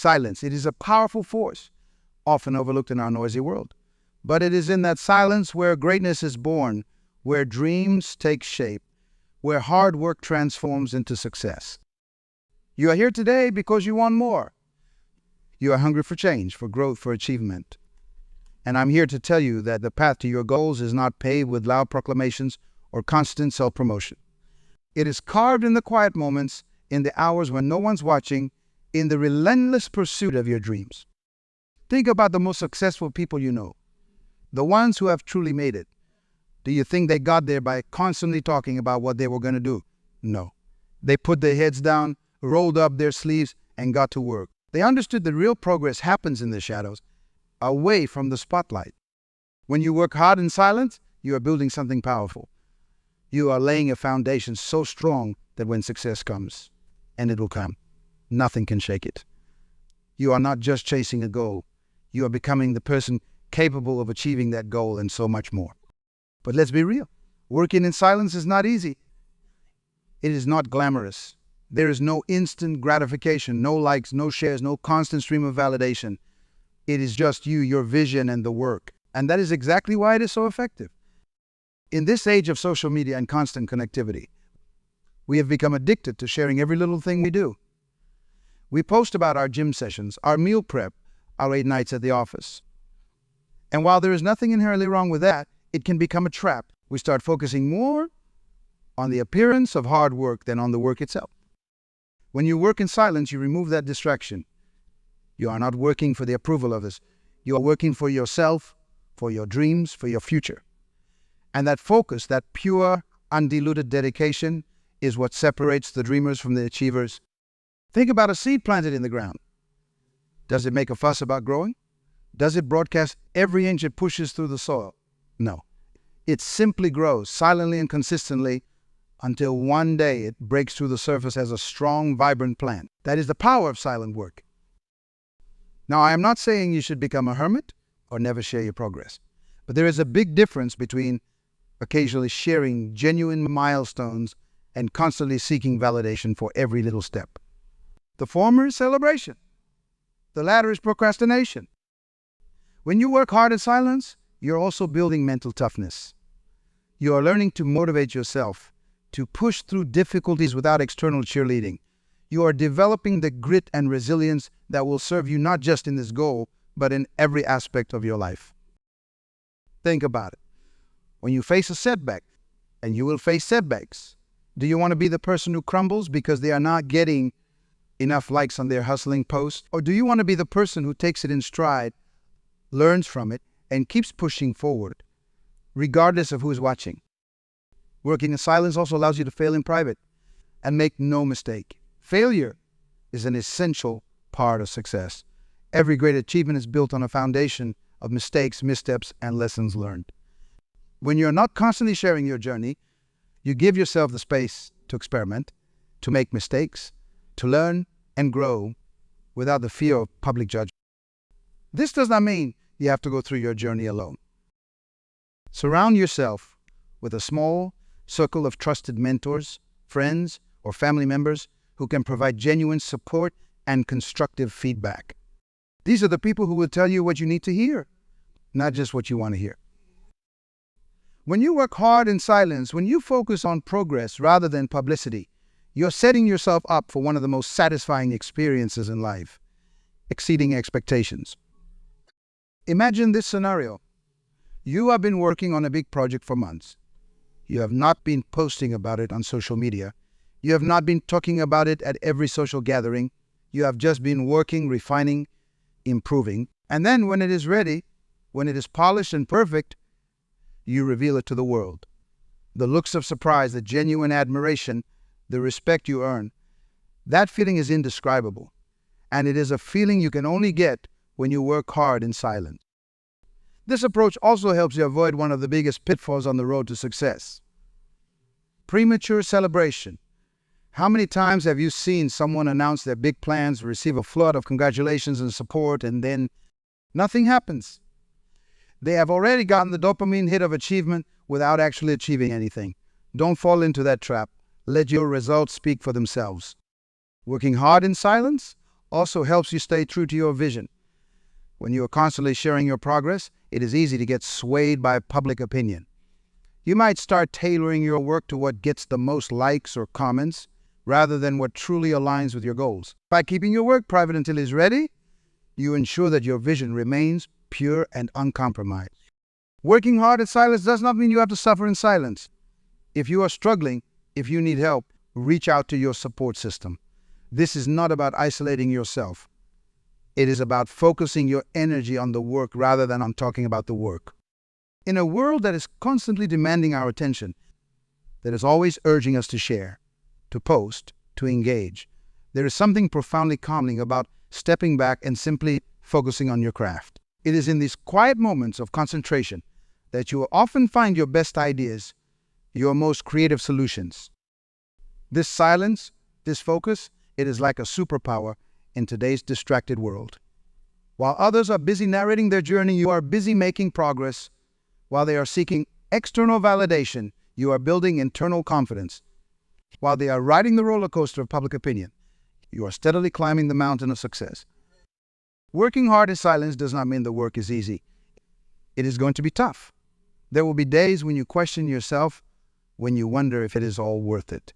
Silence. It is a powerful force, often overlooked in our noisy world. But it is in that silence where greatness is born, where dreams take shape, where hard work transforms into success. You are here today because you want more. You are hungry for change, for growth, for achievement. And I'm here to tell you that the path to your goals is not paved with loud proclamations or constant self-promotion. It is carved in the quiet moments, in the hours when no one's watching, in the relentless pursuit of your dreams. Think about the most successful people you know, the ones who have truly made it. Do you think they got there by constantly talking about what they were going to do? No. They put their heads down, rolled up their sleeves, and got to work. They understood that real progress happens in the shadows, away from the spotlight. When you work hard in silence, you are building something powerful. You are laying a foundation so strong that when success comes, and it will come, nothing can shake it. You are not just chasing a goal. You are becoming the person capable of achieving that goal and so much more. But let's be real. Working in silence is not easy. It is not glamorous. There is no instant gratification, no likes, no shares, no constant stream of validation. It is just you, your vision, and the work. And that is exactly why it is so effective. In this age of social media and constant connectivity, we have become addicted to sharing every little thing we do. We post about our gym sessions, our meal prep, our late nights at the office. And while there is nothing inherently wrong with that, it can become a trap. We start focusing more on the appearance of hard work than on the work itself. When you work in silence, you remove that distraction. You are not working for the approval of others. You are working for yourself, for your dreams, for your future. And that focus, that pure, undiluted dedication is what separates the dreamers from the achievers. Think about a seed planted in the ground. Does it make a fuss about growing? Does it broadcast every inch it pushes through the soil? No. It simply grows silently and consistently until one day it breaks through the surface as a strong, vibrant plant. That is the power of silent work. Now, I am not saying you should become a hermit or never share your progress, but there is a big difference between occasionally sharing genuine milestones and constantly seeking validation for every little step. The former is celebration. The latter is procrastination. When you work hard in silence, you're also building mental toughness. You are learning to motivate yourself, to push through difficulties without external cheerleading. You are developing the grit and resilience that will serve you not just in this goal, but in every aspect of your life. Think about it. When you face a setback, and you will face setbacks, do you want to be the person who crumbles because they are not getting enough likes on their hustling post? Or do you want to be the person who takes it in stride, learns from it, and keeps pushing forward, regardless of who is watching? Working in silence also allows you to fail in private. And make no mistake, failure is an essential part of success. Every great achievement is built on a foundation of mistakes, missteps, and lessons learned. When you're not constantly sharing your journey, you give yourself the space to experiment, to make mistakes, to learn and grow without the fear of public judgment. This does not mean you have to go through your journey alone. Surround yourself with a small circle of trusted mentors, friends, or family members who can provide genuine support and constructive feedback. These are the people who will tell you what you need to hear, not just what you want to hear. When you work hard in silence, when you focus on progress rather than publicity, you're setting yourself up for one of the most satisfying experiences in life, exceeding expectations. Imagine this scenario. You have been working on a big project for months. You have not been posting about it on social media. You have not been talking about it at every social gathering. You have just been working, refining, improving. And then when it is ready, when it is polished and perfect, you reveal it to the world. The looks of surprise, the genuine admiration, the respect you earn, that feeling is indescribable. And it is a feeling you can only get when you work hard in silence. This approach also helps you avoid one of the biggest pitfalls on the road to success: premature celebration. How many times have you seen someone announce their big plans, receive a flood of congratulations and support, and then nothing happens? They have already gotten the dopamine hit of achievement without actually achieving anything. Don't fall into that trap. Let your results speak for themselves. Working hard in silence also helps you stay true to your vision. When you are constantly sharing your progress, it is easy to get swayed by public opinion. You might start tailoring your work to what gets the most likes or comments, rather than what truly aligns with your goals. By keeping your work private until it's ready, you ensure that your vision remains pure and uncompromised. Working hard in silence does not mean you have to suffer in silence. If you are struggling, if you need help, reach out to your support system. This is not about isolating yourself. It is about focusing your energy on the work rather than on talking about the work. In a world that is constantly demanding our attention, that is always urging us to share, to post, to engage, there is something profoundly calming about stepping back and simply focusing on your craft. It is in these quiet moments of concentration that you will often find your best ideas, your most creative solutions. This silence, this focus, it is like a superpower in today's distracted world. While others are busy narrating their journey, you are busy making progress. While they are seeking external validation, you are building internal confidence. While they are riding the roller coaster of public opinion, you are steadily climbing the mountain of success. Working hard in silence does not mean the work is easy. It is going to be tough. There will be days when you question yourself, when you wonder if it is all worth it.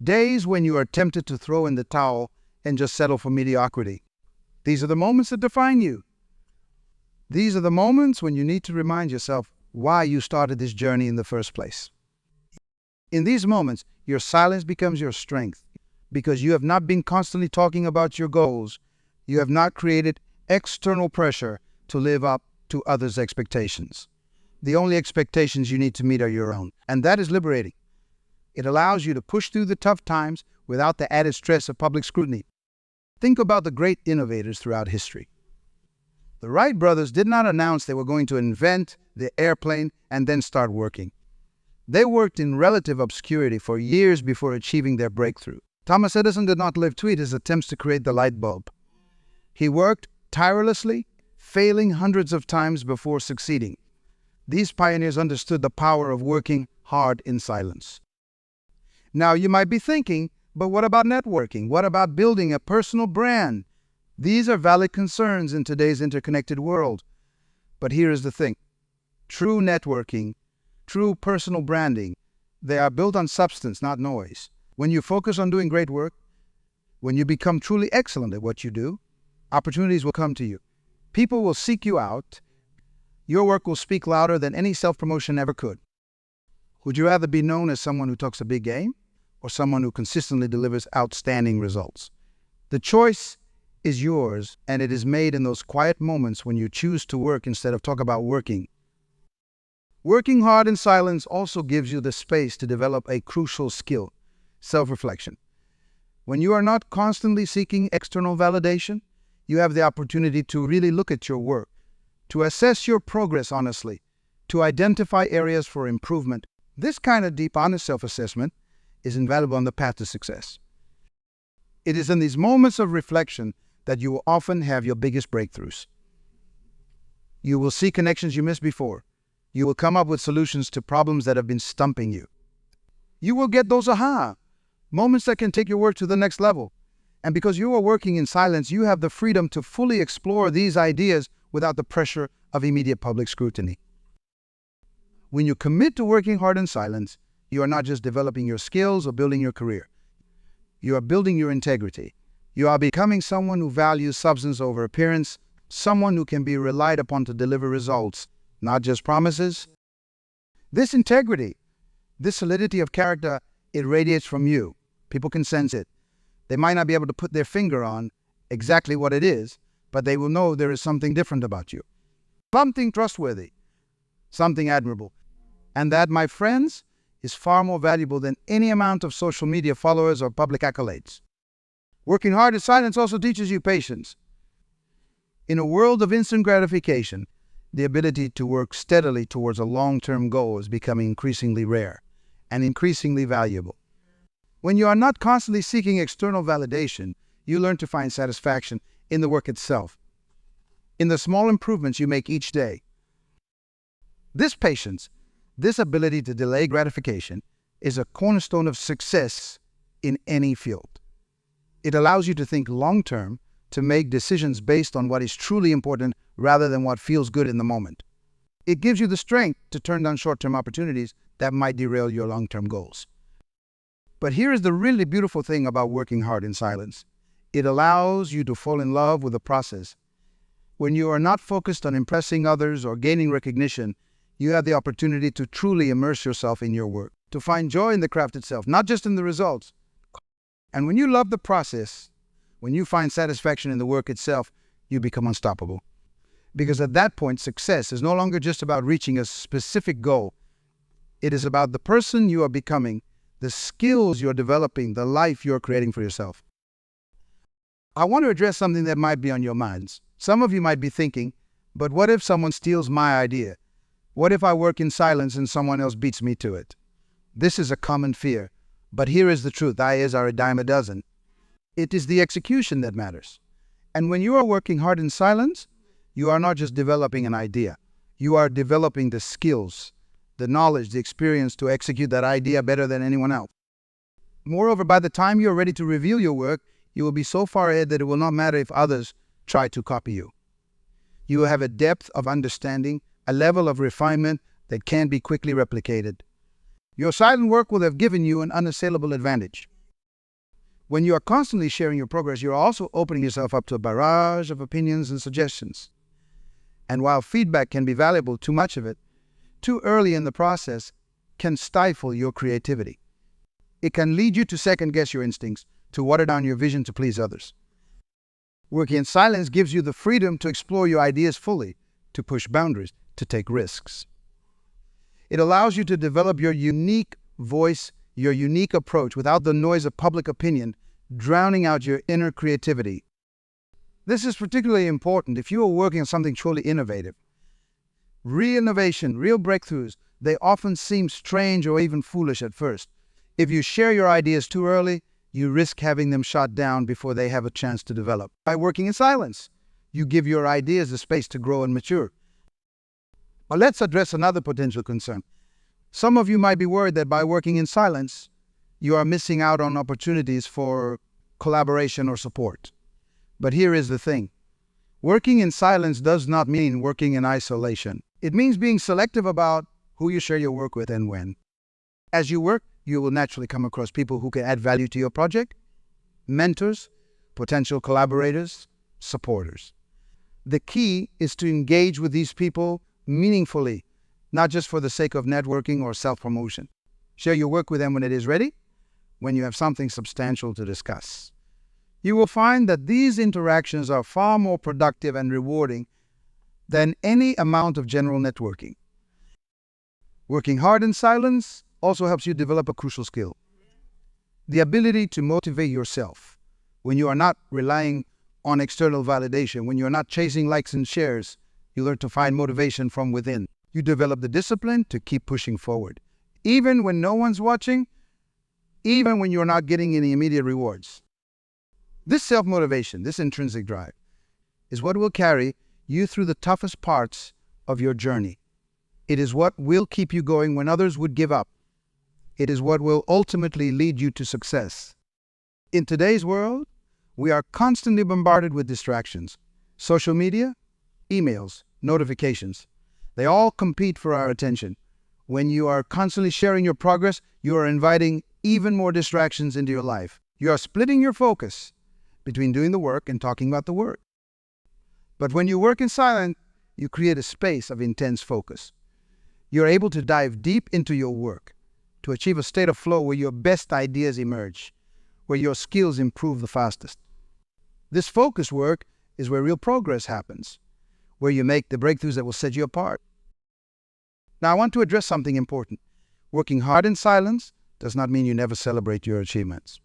Days when you are tempted to throw in the towel and just settle for mediocrity. These are the moments that define you. These are the moments when you need to remind yourself why you started this journey in the first place. In these moments, your silence becomes your strength because you have not been constantly talking about your goals. You have not created external pressure to live up to others' expectations. The only expectations you need to meet are your own, and that is liberating. It allows you to push through the tough times without the added stress of public scrutiny. Think about the great innovators throughout history. The Wright brothers did not announce they were going to invent the airplane and then start working. They worked in relative obscurity for years before achieving their breakthrough. Thomas Edison did not live to eat his attempts to create the light bulb. He worked tirelessly, failing hundreds of times before succeeding. These pioneers understood the power of working hard in silence. Now you might be thinking, but what about networking? What about building a personal brand? These are valid concerns in today's interconnected world. But here is the thing. True networking, true personal branding, they are built on substance, not noise. When you focus on doing great work, when you become truly excellent at what you do, opportunities will come to you. People will seek you out. Your work will speak louder than any self-promotion ever could. Would you rather be known as someone who talks a big game or someone who consistently delivers outstanding results? The choice is yours, and it is made in those quiet moments when you choose to work instead of talk about working. Working hard in silence also gives you the space to develop a crucial skill, self-reflection. When you are not constantly seeking external validation, you have the opportunity to really look at your work, to assess your progress honestly, to identify areas for improvement. This kind of deep, honest self-assessment is invaluable on the path to success. It is in these moments of reflection that you will often have your biggest breakthroughs. You will see connections you missed before. You will come up with solutions to problems that have been stumping you. You will get those aha moments that can take your work to the next level. And because you are working in silence, you have the freedom to fully explore these ideas without the pressure of immediate public scrutiny. When you commit to working hard in silence, you are not just developing your skills or building your career. You are building your integrity. You are becoming someone who values substance over appearance, someone who can be relied upon to deliver results, not just promises. This integrity, this solidity of character, it radiates from you. People can sense it. They might not be able to put their finger on exactly what it is, but they will know there is something different about you. Something trustworthy, something admirable. And that, my friends, is far more valuable than any amount of social media followers or public accolades. Working hard in silence also teaches you patience. In a world of instant gratification, the ability to work steadily towards a long-term goal is becoming increasingly rare and increasingly valuable. When you are not constantly seeking external validation, you learn to find satisfaction in the work itself, in the small improvements you make each day. This patience, this ability to delay gratification, is a cornerstone of success in any field. It allows you to think long-term, to make decisions based on what is truly important rather than what feels good in the moment. It gives you the strength to turn down short-term opportunities that might derail your long-term goals. But here is the really beautiful thing about working hard in silence. It allows you to fall in love with the process. When you are not focused on impressing others or gaining recognition, you have the opportunity to truly immerse yourself in your work, to find joy in the craft itself, not just in the results. And when you love the process, when you find satisfaction in the work itself, you become unstoppable. Because at that point, success is no longer just about reaching a specific goal. It is about the person you are becoming, the skills you're developing, the life you're creating for yourself. I want to address something that might be on your minds. Some of you might be thinking, but what if someone steals my idea? What if I work in silence and someone else beats me to it? This is a common fear, but here is the truth. Ideas are a dime a dozen. It is the execution that matters. And when you are working hard in silence, you are not just developing an idea. You are developing the skills, the knowledge, the experience to execute that idea better than anyone else. Moreover, by the time you're ready to reveal your work, you will be so far ahead that it will not matter if others try to copy you. You will have a depth of understanding, a level of refinement that can't be quickly replicated. Your silent work will have given you an unassailable advantage. When you are constantly sharing your progress, you're also opening yourself up to a barrage of opinions and suggestions. And while feedback can be valuable, too much of it, too early in the process, can stifle your creativity. It can lead you to second-guess your instincts, to water down your vision to please others. Working in silence gives you the freedom to explore your ideas fully, to push boundaries, to take risks. It allows you to develop your unique voice, your unique approach without the noise of public opinion drowning out your inner creativity. This is particularly important if you are working on something truly innovative. Real innovation, real breakthroughs, they often seem strange or even foolish at first. If you share your ideas too early, you risk having them shot down before they have a chance to develop. By working in silence, you give your ideas the space to grow and mature. But let's address another potential concern. Some of you might be worried that by working in silence, you are missing out on opportunities for collaboration or support. But here is the thing. Working in silence does not mean working in isolation. It means being selective about who you share your work with and when. As you work, you will naturally come across people who can add value to your project, mentors, potential collaborators, supporters. The key is to engage with these people meaningfully, not just for the sake of networking or self-promotion. Share your work with them when it is ready, when you have something substantial to discuss. You will find that these interactions are far more productive and rewarding than any amount of general networking. Working hard in silence also helps you develop a crucial skill: the ability to motivate yourself. When you are not relying on external validation, when you are not chasing likes and shares, you learn to find motivation from within. You develop the discipline to keep pushing forward, even when no one's watching, even when you're not getting any immediate rewards. This self-motivation, this intrinsic drive, is what will carry you through the toughest parts of your journey. It is what will keep you going when others would give up. It is what will ultimately lead you to success. In today's world, we are constantly bombarded with distractions. Social media, emails, notifications. They all compete for our attention. When you are constantly sharing your progress, you are inviting even more distractions into your life. You are splitting your focus between doing the work and talking about the work. But when you work in silence, you create a space of intense focus. You're able to dive deep into your work, to achieve a state of flow where your best ideas emerge, where your skills improve the fastest. This focused work is where real progress happens, where you make the breakthroughs that will set you apart. Now, I want to address something important. Working hard in silence does not mean you never celebrate your achievements.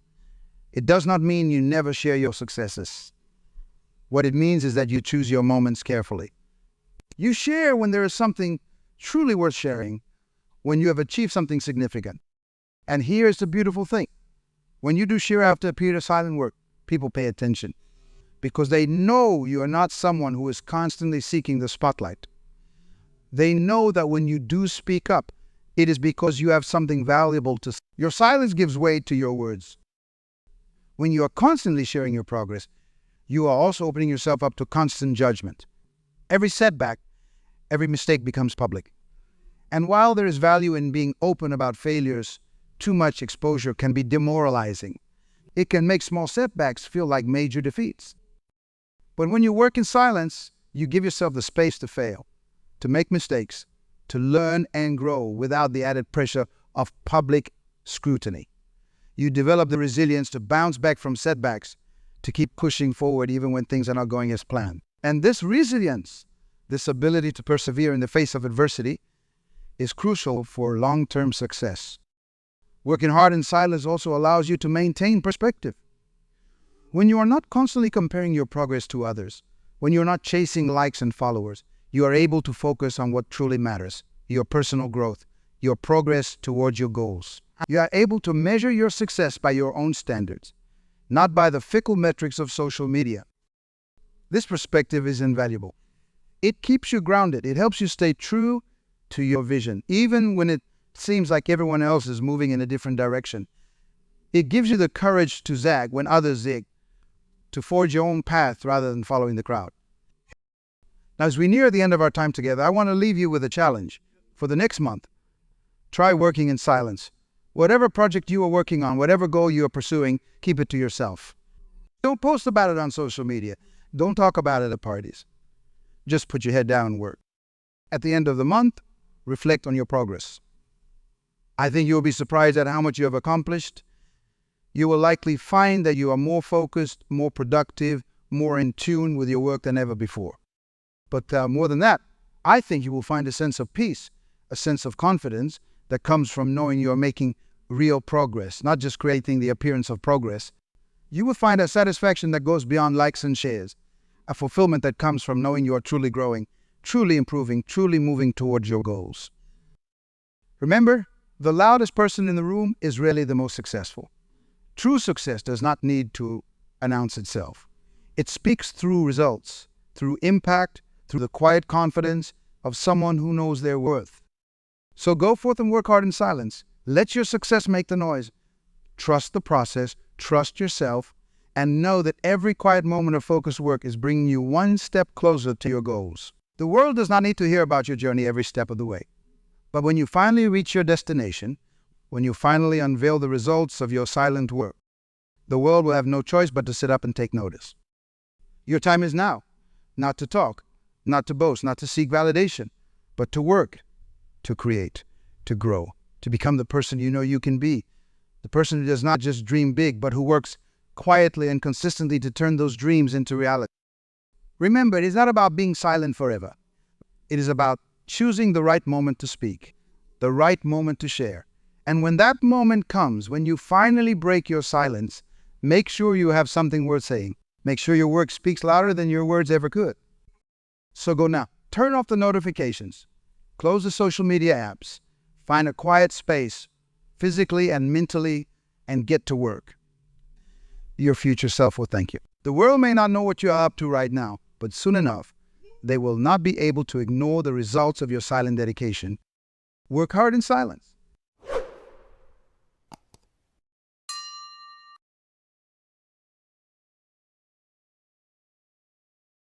It does not mean you never share your successes. What it means is that you choose your moments carefully. You share when there is something truly worth sharing, when you have achieved something significant. And here's the beautiful thing. When you do share after a period of silent work, people pay attention because they know you are not someone who is constantly seeking the spotlight. They know that when you do speak up, it is because you have something valuable to say. Your silence gives weight to your words. When you are constantly sharing your progress, you are also opening yourself up to constant judgment. Every setback, every mistake becomes public. And while there is value in being open about failures, too much exposure can be demoralizing. It can make small setbacks feel like major defeats. But when you work in silence, you give yourself the space to fail, to make mistakes, to learn and grow without the added pressure of public scrutiny. You develop the resilience to bounce back from setbacks, to keep pushing forward even when things are not going as planned. And this resilience, this ability to persevere in the face of adversity, is crucial for long-term success. Working hard in silence also allows you to maintain perspective. When you are not constantly comparing your progress to others, when you're not chasing likes and followers, you are able to focus on what truly matters, your personal growth, your progress towards your goals. You are able to measure your success by your own standards, not by the fickle metrics of social media. This perspective is invaluable. It keeps you grounded. It helps you stay true to your vision, even when it seems like everyone else is moving in a different direction. It gives you the courage to zag when others zig, to forge your own path rather than following the crowd. Now, as we near the end of our time together, I want to leave you with a challenge. For the next month, try working in silence. Whatever project you are working on, whatever goal you are pursuing, keep it to yourself. Don't post about it on social media. Don't talk about it at parties. Just put your head down and work. At the end of the month, reflect on your progress. I think you will be surprised at how much you have accomplished. You will likely find that you are more focused, more productive, more in tune with your work than ever before. But more than that, I think you will find a sense of peace, a sense of confidence that comes from knowing you are making real progress, not just creating the appearance of progress. You will find a satisfaction that goes beyond likes and shares, a fulfillment that comes from knowing you are truly growing, truly improving, truly moving towards your goals. Remember, the loudest person in the room is really the most successful. True success does not need to announce itself. It speaks through results, through impact, through the quiet confidence of someone who knows their worth. So go forth and work hard in silence. Let your success make the noise. Trust the process, trust yourself, and know that every quiet moment of focused work is bringing you one step closer to your goals. The world does not need to hear about your journey every step of the way. But when you finally reach your destination, when you finally unveil the results of your silent work, the world will have no choice but to sit up and take notice. Your time is now, not to talk, not to boast, not to seek validation, but to work, to create, to grow, to become the person you know you can be, the person who does not just dream big, but who works quietly and consistently to turn those dreams into reality. Remember, it is not about being silent forever. It is about choosing the right moment to speak, the right moment to share. And when that moment comes, when you finally break your silence, make sure you have something worth saying. Make sure your work speaks louder than your words ever could. So go now. Turn off the notifications. Close the social media apps. Find a quiet space, physically and mentally, and get to work. Your future self will thank you. The world may not know what you are up to right now, but soon enough, they will not be able to ignore the results of your silent dedication. Work hard in silence.